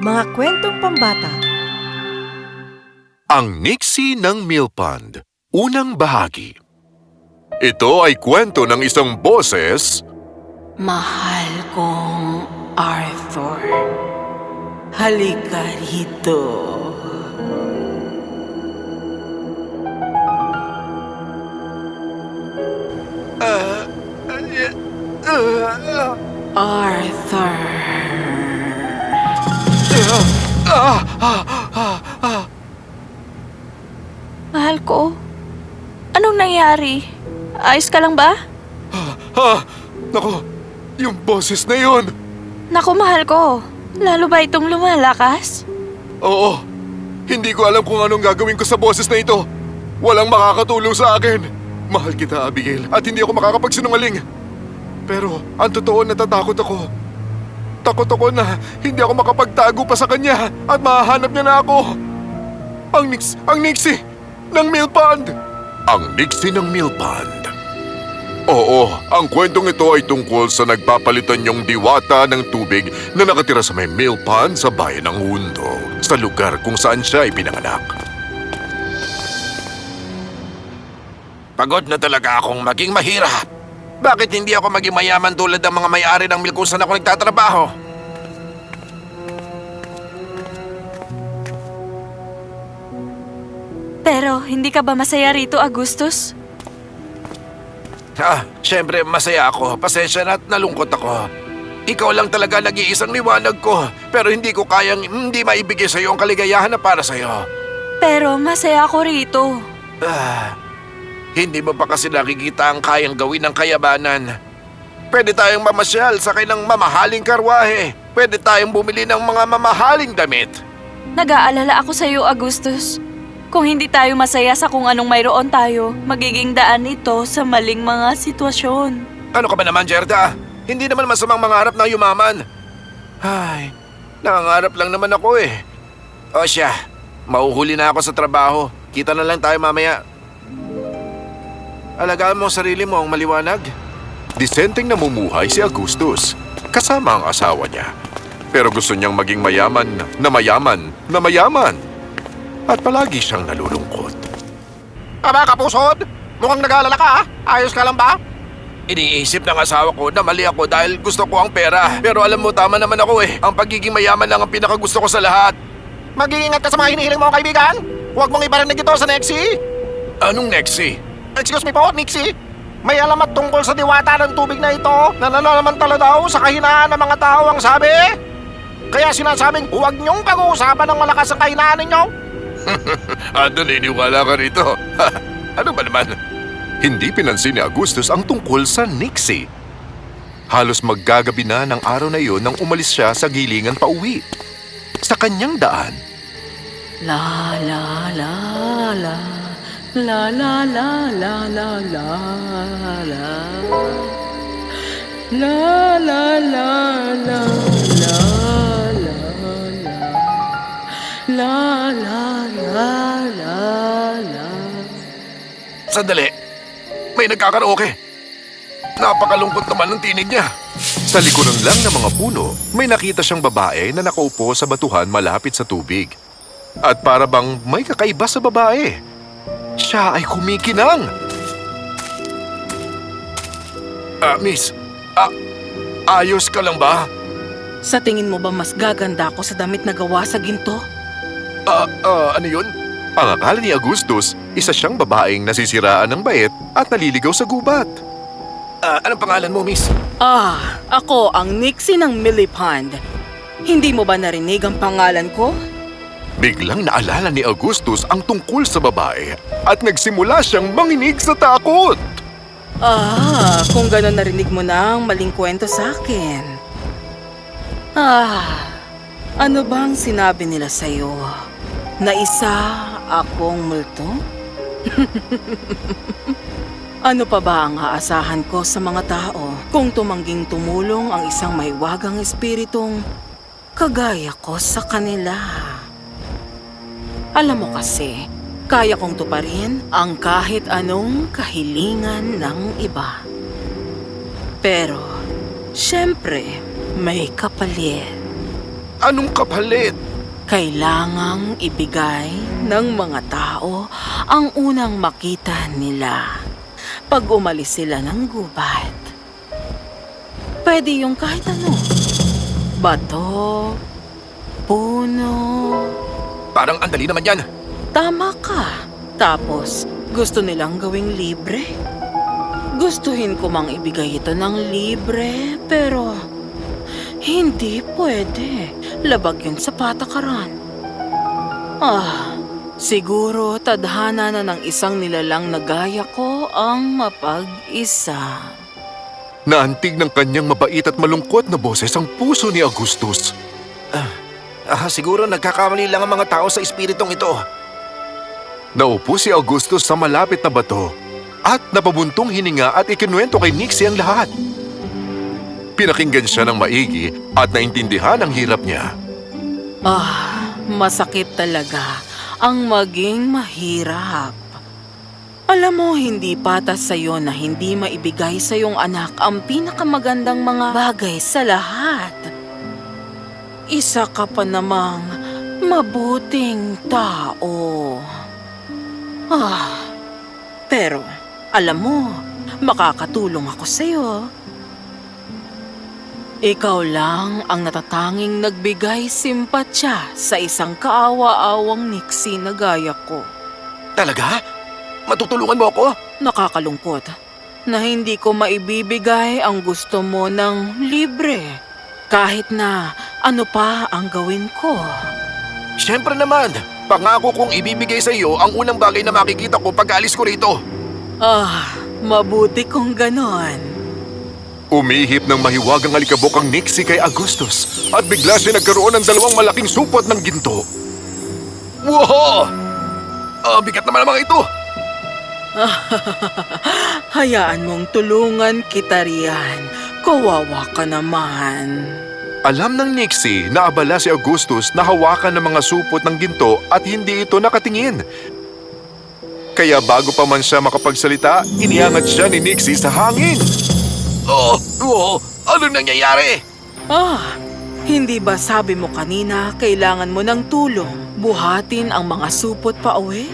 Mga kwentong pambata. Ang Nixie ng Mill Pond, unang bahagi. Ito ay kwento ng isang boses. Mahal kong Arthur, halika rito. Arthur. Mahal ko, anong nangyari? Ayos ka lang ba? Naku, yung boses na yun. Naku, mahal ko. Lalo ba itong lumalakas? Oo, hindi ko alam kung anong gagawin ko sa boses na ito. Walang makakatulong sa akin. Mahal kita, Abigail, at hindi ako makakapagsinungaling. Pero ang totoo, natatakot ako. Takot ako na hindi ako makapagtago pa sa kanya at mahahanap niya na ako. Ang Nixie ng Mill Pond. Ang Nixie ng Mill Pond. Oo, ang kwentong ito ay tungkol sa nagpapalitan yung diwata ng tubig na nakatira sa may mill pond sa bayan ng Hundo, sa lugar kung saan siya ipinanganak. Pagod na talaga akong maging mahirap. Bakit hindi ako maging mayaman tulad ng mga may-ari ng mill kung saan ako nagtatrabaho? Pero hindi ka ba masaya rito, Augustus? Siyempre masaya ako. Pasensya na at nalungkot ako. Ikaw lang talaga nag-iisang liwanag ko. Pero hindi ko kayang hindi maibigay sa iyo ang kaligayahan na para sa iyo. Pero masaya ako rito. Hindi mo pa kasi nakikita ang kayang gawin ng kayabanan. Pwede tayong mamasyal sakay ng mamahaling karwahe. Pwede tayong bumili ng mga mamahaling damit. Nag-aalala ako sa iyo, Augustus. Kung hindi tayo masaya sa kung anong mayroon tayo, magiging daan ito sa maling mga sitwasyon. Ano ka ba naman, Gerda? Hindi naman masamang mangarap na yumaman. Ay, nangangarap lang naman ako eh. O siya, mauhuli na ako sa trabaho. Kita na lang tayo mamaya. Alagaan mo ang sarili mo ang maliwanag. Disenteng namumuhay si Augustus, kasama ang asawa niya. Pero gusto niyang maging mayaman na mayaman na mayaman. At palagi siyang nalulungkot. Aba, kapusod! Mukhang nag-aalala ka, Ayos ka lang ba? Iniisip ng asawa ko na mali ako dahil gusto ko ang pera. Pero alam mo, tama naman ako eh. Ang pagiging mayaman lang ang pinakagusto ko sa lahat. Mag-iingat ka sa mga hinihiling mo, kaibigan. Huwag mong ibarinig ito sa Nexie. Anong Nexie? Excuse me po, Nixie. May alamat tungkol sa diwata ng tubig na ito na nananamantala daw sa kahinaan ng mga tao ang sabi. Kaya sinasabing huwag niyong pag-uusapan ng malakas ang kahinaan ninyo. Naniniwala ka rito? Ano ba naman? Hindi pinansin ni Augustus ang tungkol sa Nixie. Halos maggagabi na ng araw na iyon nang umalis siya sa gilingan pauwi. Sa kanyang daan. La la la la la la la la la la la la la la la La la la la la. Sandali. May nagkakaraoke. Napakalungkot naman ng tinig niya. Sa likuran lang ng mga puno, may nakita siyang babae na nakaupo sa batuhan malapit sa tubig. At para bang may kakaiba sa babae. Siya ay kumikinang. Miss. Ayos ka lang ba? Sa tingin mo ba mas gaganda ako sa damit na gawa sa ginto? Ano yun? Ang akala ni Augustus, isa siyang babaeng nasisiraan ng bait at naliligaw sa gubat. Anong pangalan mo, miss? Ako ang Nixie ng Mill Pond. Hindi mo ba narinig ang pangalan ko? Biglang naalala ni Augustus ang tungkol sa babae at nagsimula siyang manginig sa takot. Kung gano'n narinig mo na ang maling kwento sa akin. Ano bang sinabi nila sa'yo? Na isa akong multo? Ano pa ba ang aasahan ko sa mga tao kung tumangging tumulong ang isang mahiwagang espiritong kagaya ko sa kanila? Alam mo kasi, kaya kong tuparin ang kahit anong kahilingan ng iba. Pero, syempre, may kapalit. Anong kapalit? Kailangang ibigay ng mga tao ang unang makita nila pag umalis sila ng gubat. Pwede yung kahit ano. Bato, puno. Parang andali naman yan. Tama ka. Tapos, gusto nilang gawing libre. Gustuhin ko mang ibigay ito ng libre, pero hindi pwede. Labag yun sa patakaran. Siguro tadhana na ng isang nilalang na gaya ko ang mapag-isa. Naantig ng kanyang mabait at malungkot na boses ang puso ni Augustus. Siguro nagkakamali lang ang mga tao sa espiritong ito. Naupo si Augustus sa malapit na bato at napabuntong hininga at ikinuwento kay Nixie ang lahat. Pinakinggan siya ng maigi at naintindihan ang hirap niya. Masakit talaga ang maging mahirap. Alam mo, hindi patas sa'yo na hindi maibigay sa iyong anak ang pinakamagandang mga bagay sa lahat. Isa ka pa namang mabuting tao. Pero, alam mo, makakatulong ako sa'yo. Ikaw lang ang natatanging nagbigay simpatya sa isang kaawa-awang Nixie na gaya ko. Talaga? Matutulungan mo ako? Nakakalungkot na hindi ko maibibigay ang gusto mo ng libre kahit na ano pa ang gawin ko. Siyempre naman. Pangako kong ibibigay sa iyo ang unang bagay na makikita ko pag alis ko rito. Mabuti kung ganon. Umihip ng mahiwagang alikabok ang Nixie kay Augustus at bigla siya nagkaroon ng dalawang malaking supot ng ginto. Wow! Bigat naman ang mga ito. Hayaan mong tulungan kita riyan. Kawawa ka naman. Alam ng Nixie na abala si Augustus na hawakan ng mga supot ng ginto at hindi ito nakatingin. Kaya bago pa man siya makapagsalita, iniangat siya ni Nixie sa hangin. Anong nangyayari? Hindi ba sabi mo kanina kailangan mo ng tulong? Buhatin ang mga supot pa uwi?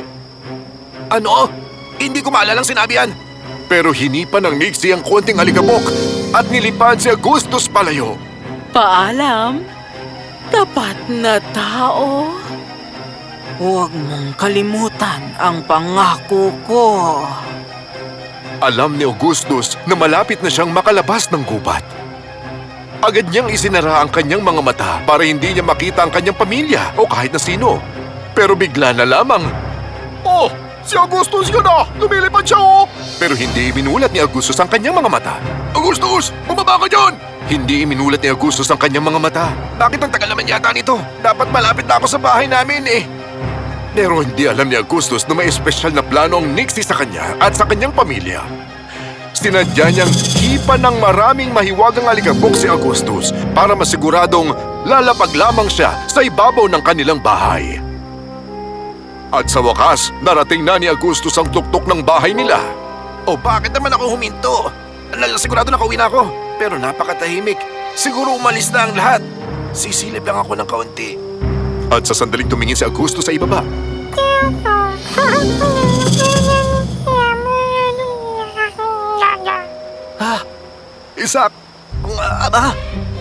Ano? Hindi ko maalala ang sinabi yan. Pero hinipan ng Nixie ang konting alikabok at nilipad si Augustus palayo. Paalam, tapat na tao. Huwag mong kalimutan ang pangako ko. Alam ni Augustus na malapit na siyang makalabas ng gubat. Agad niyang isinara ang kanyang mga mata para hindi niya makita ang kanyang pamilya o kahit na sino. Pero bigla na lamang, si Augustus yun na! Lumilipad siya Pero hindi iminulat ni Augustus ang kanyang mga mata. Augustus! Bumaba ka dyan! Hindi iminulat ni Augustus ang kanyang mga mata. Bakit ang tagal naman yata nito? Dapat malapit na ako sa bahay namin eh. Pero hindi alam ni Augustus na may espesyal na plano ang Nixie sa kanya at sa kanyang pamilya. Sinadya niyang hipan ng maraming mahiwagang alikabok si Augustus para masiguradong lalapag lamang siya sa ibabaw ng kanilang bahay. At sa wakas, narating na ni Augustus ang tuktok ng bahay nila. Bakit naman ako huminto? Sigurado na kauwi na ako. Pero napakatahimik. Siguro umalis na ang lahat. Sisilip lang ako ng kaunti. At sa sandaling tumingin si Augustus sa ibaba. Isaac!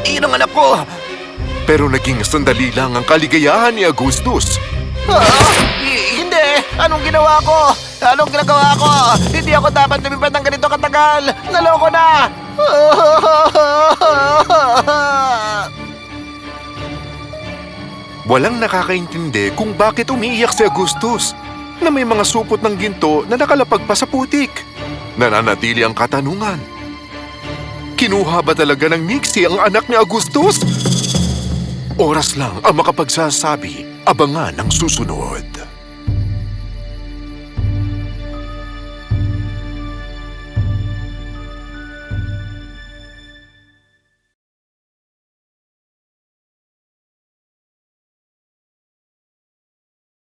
Iyon ang anak ko! Pero naging sandali lang ang kaligayahan ni Augustus. Hindi! Anong ginawa ko? Anong ginagawa ko? Hindi ako dapat lumipad ng ganito katagal! Naloko na! Walang nakakaintindi kung bakit umiiyak si Augustus na may mga supot ng ginto na nakalapag pa sa putik. Nananatili ang katanungan. Kinuha ba talaga ng Nixie ang anak ni Augustus? Oras lang ang makapagsasabi. Abangan ang susunod.